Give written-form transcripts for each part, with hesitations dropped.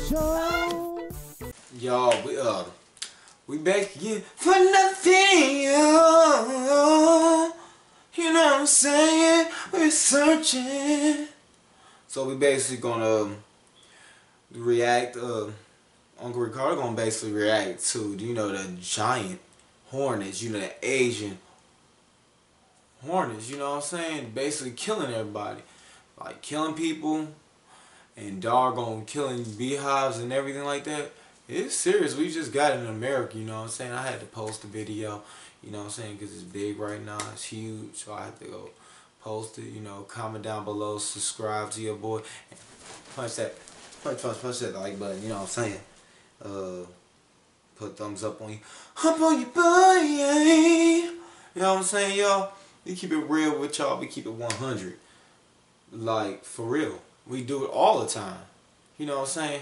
show. Y'all, we back again for nothing. You know what I'm saying? We're searching. So we basically gonna react. Uncle Ricardo gonna basically react to, you know, the giant hornets. You know, the Asian hornets. You know what I'm saying? Basically killing everybody, like killing people, and doggone killing beehives and everything like that. It's serious. We just got it in America, you know what I'm saying? I had to post the video, you know what I'm saying, because it's big right now. It's huge, so I had to go post it, you know. Comment down below, subscribe to your boy, and punch that like button, you know what I'm saying? Put thumbs up on you. Up on your boy, you know what I'm saying, y'all? We keep it real with y'all. We keep it 100. Like, for real. We do it all the time. You know what I'm saying?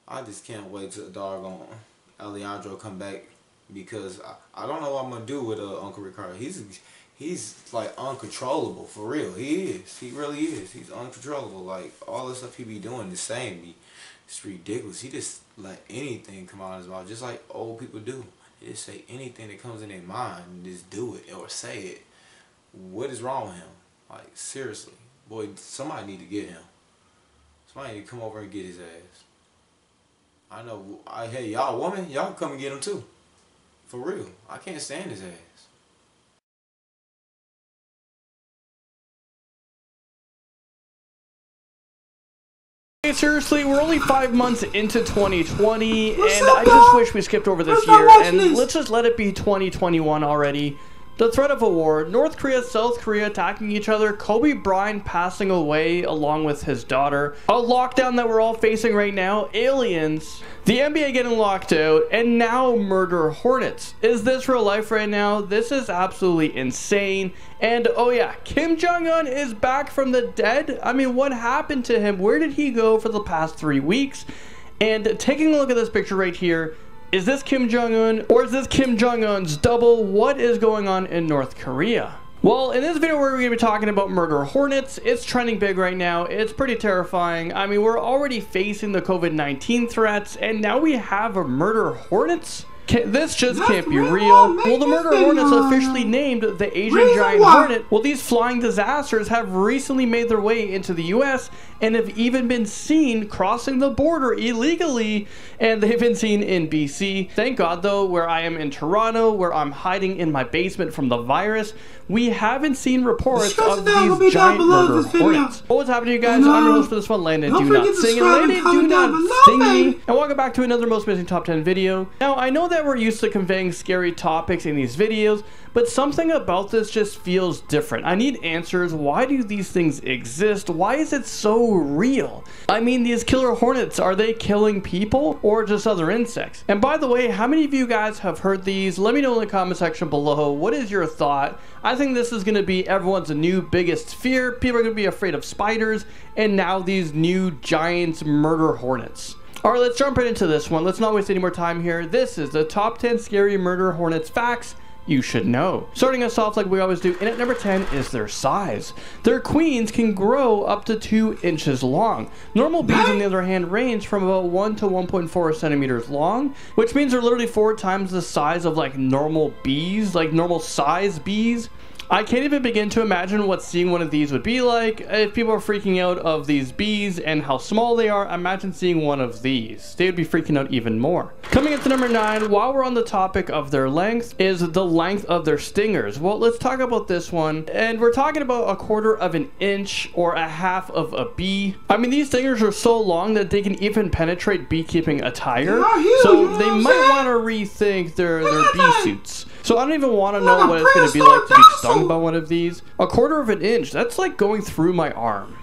I just can't wait till the doggone Alejandro come back, because I don't know what I'm gonna do with Uncle Ricardo. He's like uncontrollable, for real. He is. He really is. He's uncontrollable. Like, all the stuff he be doing the same. It's ridiculous. He just let anything come out of his mouth, just like old people do. They just say anything that comes in their mind and just do it or say it. What is wrong with him? Like, seriously. Boy, somebody need to get him. Somebody need to come over and get his ass. I know. Hey, y'all woman, y'all come and get him too. For real. I can't stand his ass. Hey, seriously, we're only 5 months into 2020, and I just wish we skipped over this year, and let's just let it be 2021 already. The threat of a war, North Korea, South Korea attacking each other, Kobe Bryant passing away along with his daughter, a lockdown that we're all facing right now, aliens, the NBA getting locked out, and now murder hornets. Is this real life right now? This is absolutely insane. And oh yeah, Kim Jong-un is back from the dead. I mean, what happened to him? Where did he go for the past 3 weeks? And taking a look at this picture right here, is this Kim Jong-un, or is this Kim Jong-un's double? What is going on in North Korea? Well, in this video we're going to be talking about murder hornets. It's trending big right now. It's pretty terrifying. I mean, we're already facing the COVID-19 threats, and now we have a murder hornets? This just can't be real. Well, the murder hornets officially named the Asian giant hornet. Well, these flying disasters have recently made their way into the US and have even been seen crossing the border illegally, and they've been seen in BC. Thank God though, where I am in Toronto, where I'm hiding in my basement from the virus, we haven't seen reports of these giant murder hornets. What's happening to you guys? I'm your host for this one, Landon. Do not sing and Landon, do not stingy. And welcome back to another Most Missing Top 10 video. Now, I know that we're used to conveying scary topics in these videos, but something about this just feels different. I need answers. Why do these things exist? Why is it so real? I mean, these killer hornets, are they killing people or just other insects? And by the way, how many of you guys have heard these? Let me know in the comment section below. What is your thought? I think this is going to be everyone's new biggest fear. People are going to be afraid of spiders, and now these new giant murder hornets. Alright, let's jump right into this one. Let's not waste any more time here. This is the top 10 scary murder hornets facts you should know. Starting us off like we always do, and at number 10 is their size. Their queens can grow up to 2 inches long. Normal bees, on the other hand, range from about 1 to 1.4 centimeters long, which means they're literally 4 times the size of like normal bees, like normal size bees. I can't even begin to imagine what seeing one of these would be like. If people are freaking out of these bees and how small they are, imagine seeing one of these. They would be freaking out even more. Coming into number 9, while we're on the topic of their length, is the length of their stingers. Well, let's talk about this one. And we're talking about 1/4 of an inch or 1/2 of a bee. I mean, these stingers are so long that they can even penetrate beekeeping attire. So they might want to rethink their bee suits. So I don't even want to know what it's going to be like to be stung by one of these. 1/4 of an inch, that's like going through my arm.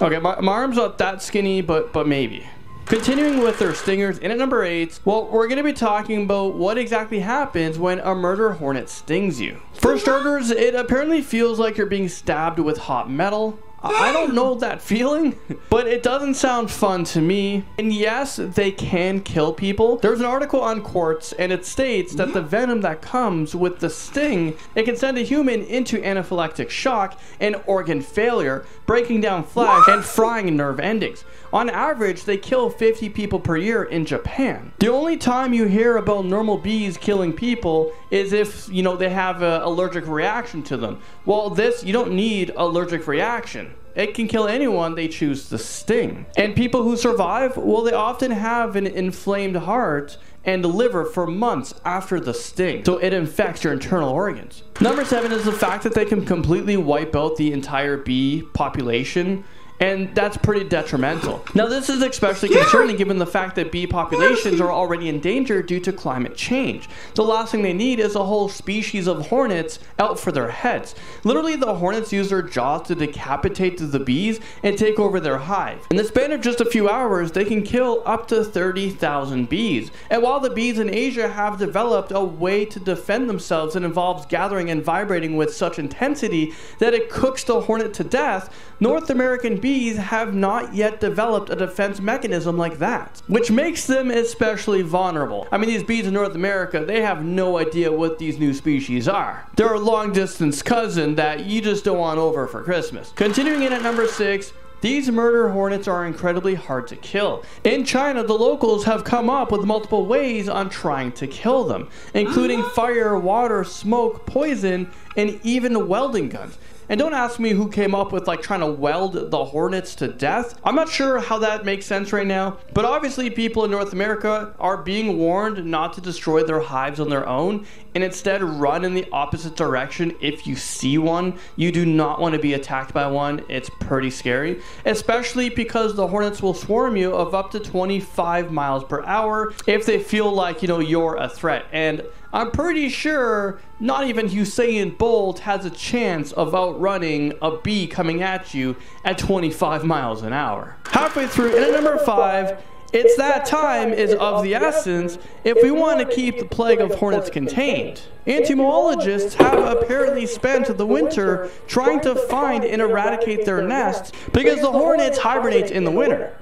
Okay, my arm's not that skinny, but maybe. Continuing with their stingers, and at number 8, well, we're going to be talking about what exactly happens when a murder hornet stings you. For starters, it apparently feels like you're being stabbed with hot metal. I don't know that feeling, but it doesn't sound fun to me. And yes, they can kill people. There's an article on Quartz, and it states that the venom that comes with the sting, it can send a human into anaphylactic shock and organ failure, breaking down flesh and frying nerve endings. On average, they kill 50 people per year in Japan. The only time you hear about normal bees killing people is if, you know, they have an allergic reaction to them. Well, this, you don't need allergic reaction. It can kill anyone they choose to sting. And people who survive, well, they often have an inflamed heart and liver for months after the sting. So it infects your internal organs. Number 7 is the fact that they can completely wipe out the entire bee population. And that's pretty detrimental. Now, this is especially concerning given the fact that bee populations are already in danger due to climate change. The last thing they need is a whole species of hornets out for their heads. Literally, the hornets use their jaws to decapitate the bees and take over their hive. In the span of just a few hours, they can kill up to 30,000 bees. And while the bees in Asia have developed a way to defend themselves that involves gathering and vibrating with such intensity that it cooks the hornet to death, North American bees have not yet developed a defense mechanism like that, which makes them especially vulnerable. I mean, these bees in North America, they have no idea what these new species are. They're a long distance cousin that you just don't want over for Christmas. Continuing in at number 6, these murder hornets are incredibly hard to kill. In China, the locals have come up with multiple ways on trying to kill them, including fire, water, smoke, poison, and even welding guns. And don't ask me who came up with like trying to weld the hornets to death. I'm not sure how that makes sense right now, but obviously people in North America are being warned not to destroy their hives on their own and instead run in the opposite direction if you see one. You do not want to be attacked by one. It's pretty scary, especially because the hornets will swarm you of up to 25 miles per hour if they feel like, you know, you're a threat. And I'm pretty sure not even Usain Bolt has a chance of outrunning a bee coming at you at 25 miles an hour. Halfway through, and at number 5, it's that time is of the essence if we want to keep the plague of hornets contained. Entomologists have apparently spent the winter trying to find and eradicate their nests because the hornets hibernate in the winter.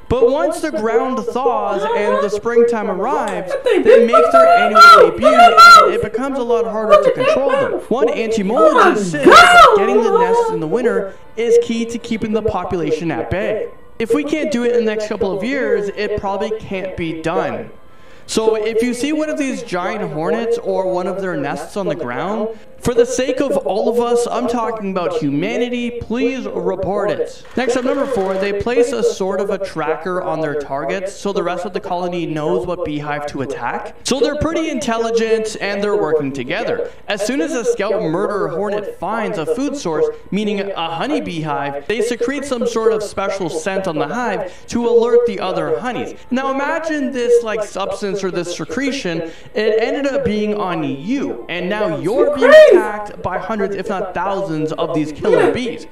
But once the ground thaws and the springtime arrives, they make their annual debut and it becomes a lot harder to control them. One entomologist says that getting the nests in the winter is key to keeping the population at bay. If we can't do it in the next couple of years, it probably can't be done. So if you see one of these giant hornets or one of their nests on the ground, for the sake of all of us, I'm talking about humanity, please report it. Next up, number 4, they place a sort of a tracker on their targets so the rest of the colony knows what beehive to attack. So they're pretty intelligent and they're working together. As soon as a scout murder hornet finds a food source, meaning a honey beehive, they secrete some sort of special scent on the hive to alert the other honeys. Now imagine this like substance or this secretion, it ended up being on you, and now you're being attacked by hundreds, if not thousands, of these killer bees.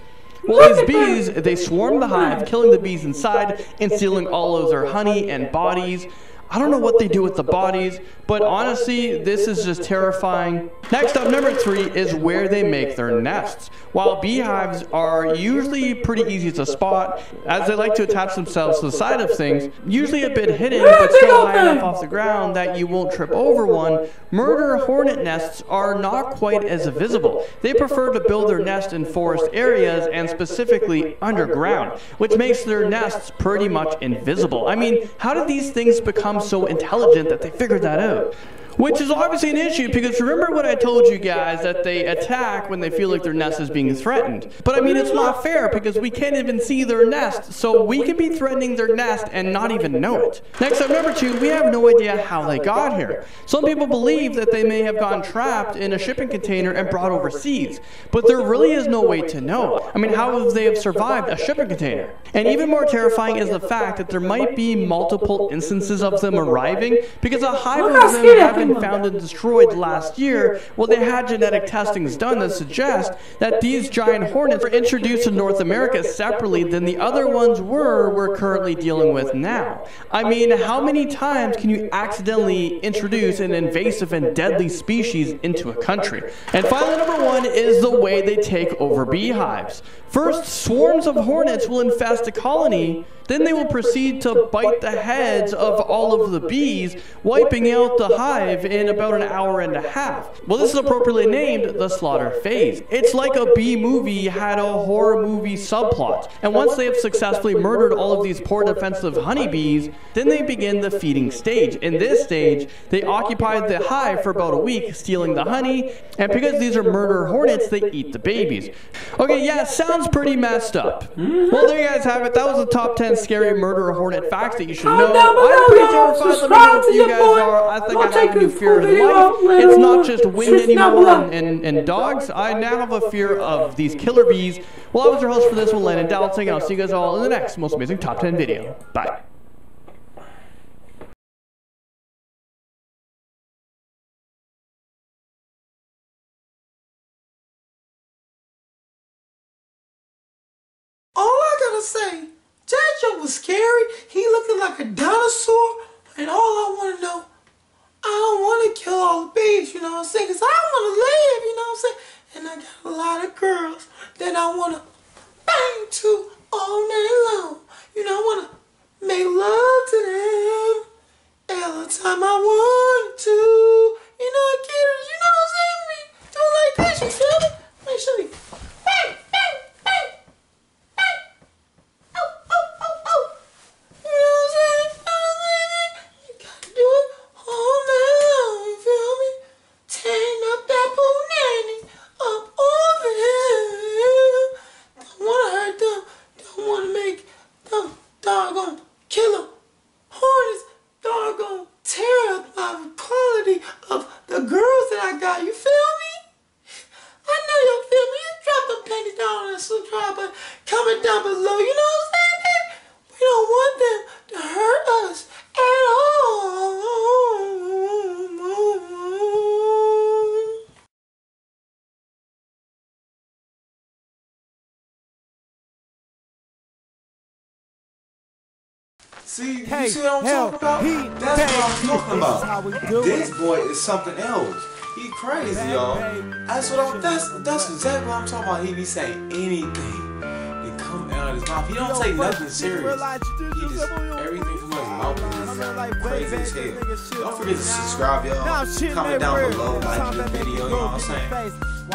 Well, these bees, they swarm the hive, killing the bees inside and stealing all of their honey and bodies. I don't know what they do with the bodies, but honestly, this is just terrifying. Next up, number 3 is where they make their nests. While beehives are usually pretty easy to spot, as they like to attach themselves to the side of things, usually a bit hidden but still high enough off the ground that you won't trip over one, murder hornet nests are not quite as visible. They prefer to build their nest in forest areas and specifically underground, which makes their nests pretty much invisible. I mean, how did these things become so intelligent that they figured that out? Which is obviously an issue because remember what I told you guys, that they attack when they feel like their nest is being threatened. But I mean, it's not fair because we can't even see their nest, so we can be threatening their nest and not even know it. Next up, number 2, we have no idea how they got here. Some people believe that they may have gotten trapped in a shipping container and brought overseas, but there really is no way to know. I mean, how would they have survived a shipping container? And even more terrifying is the fact that there might be multiple instances of them arriving because a hive of them have been and found and destroyed last year, well, they had genetic testings done that suggest that these giant hornets were introduced to North America separately than the other ones we're currently dealing with now. I mean, how many times can you accidentally introduce an invasive and deadly species into a country? And finally, number 1 is the way they take over beehives. First, swarms of hornets will infest a colony, then they will proceed to bite the heads of all of the bees, wiping out the hive in about an hour and a half. Well, this is appropriately named the slaughter phase. It's like a bee movie had a horror movie subplot. And once they have successfully murdered all of these poor defensive honeybees, then they begin the feeding stage. In this stage, they occupy the hive for about a week, stealing the honey, and because these are murder hornets, they eat the babies. Okay, yeah, sounds pretty messed up. Well, there you guys have it. That was the top 10 scary murder hornet facts that you should know. I'm pretty terrified. Let me know if you guys are. I think I have a new fear in life. It's not just wind anymore and dogs. I now have a fear of these killer bees. Well, I was your host for this one, Landon Dalton, and I'll see you guys all in the next most amazing top 10 video. Bye. All I gotta say, that joke was scary. He looked like a dinosaur. And all I want to know, I don't want to kill all the bees, you know what I'm saying? Because I want to live, you know what I'm saying? And I got a lot of girls that I want to bang to all night long. You know, I want to make love to them every time I want to. You know, I get it. You know what I'm saying? We do it like this, you feel me? Let me show you. Bang, bang, bang. Subscribe, but comment down below. You know what I'm saying, baby? We don't want them to hurt us at all. See, you see what I'm talking about? That's what I'm talking about. This boy is something else. He crazy, y'all. That's exactly what I'm talking about. He be saying anything and come out of his mouth. He don't say nothing serious. He just everything from his mouth is crazy as hell. Don't forget to subscribe, y'all. Comment down below, like the video. You know what I'm saying?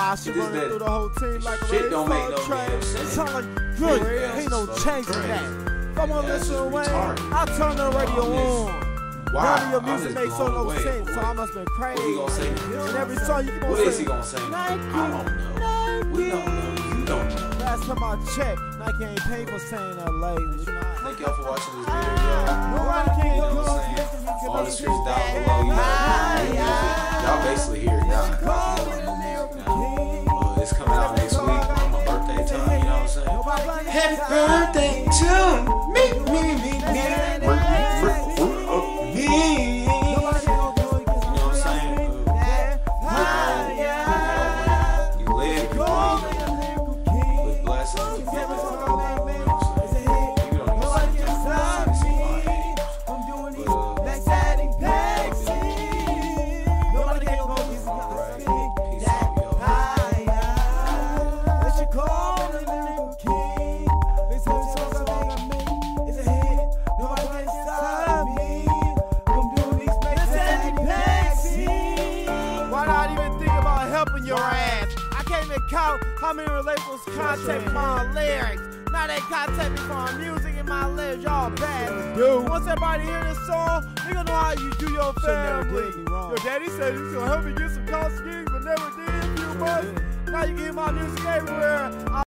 This shit don't make no damn sense. Ain't no change in that. Come on, listen, Wayne. I'll turn the radio on. None of your music makes no sense, so I must have been crazy. What he gonna say? And every song you what is he gonna say? I don't know. We don't know. You don't know. Last time I checked, Nike ain't paid for saying LA. Thank y'all for watching this video, y'all. Nobody can You know what I'm saying? All the scripts down below, you know. Y'all basically here now. It's coming out next week on my birthday time, you know what I'm saying? Happy birthday to me. Count how many labels contact my lyrics. Now they contact me for my music and my lyrics. Y'all bad. Once everybody hear this song, they gonna know how you do your family. Your daddy said he's gonna help me get some college gigs, but never did in a few months. Now you can hear my music everywhere.